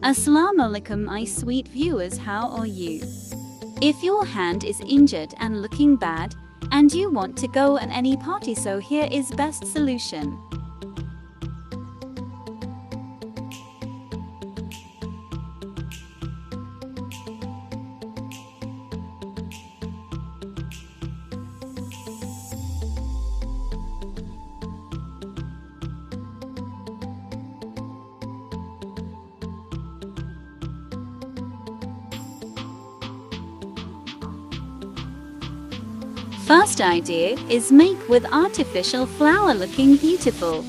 Assalamu alaikum, my sweet viewers, how are you? If your hand is injured and looking bad, and you want to go at any party, so here is best solution. First idea is make with artificial flower looking beautiful.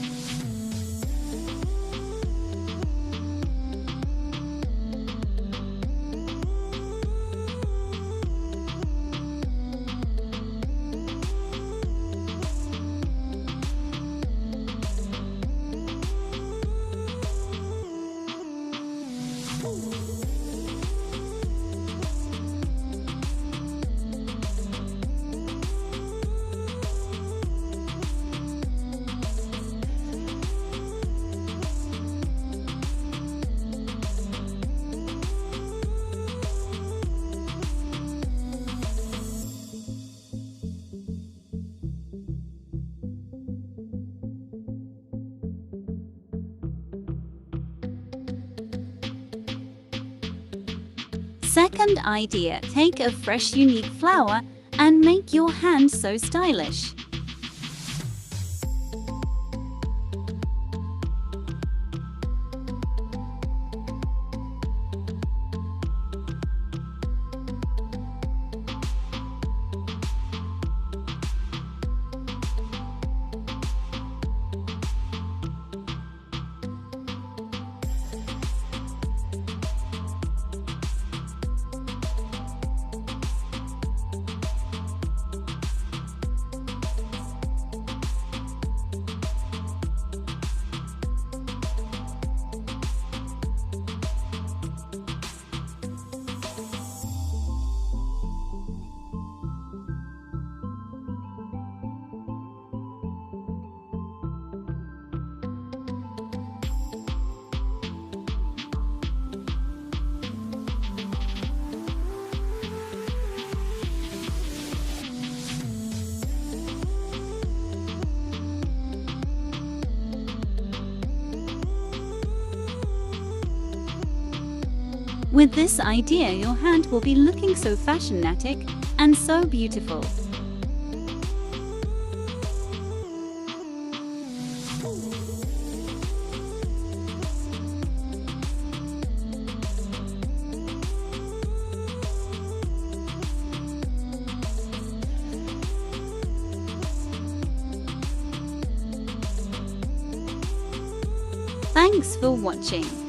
Second idea, take a fresh unique flower and make your hand so stylish. With this idea, your hand will be looking so fashionatic and so beautiful. Thanks for watching.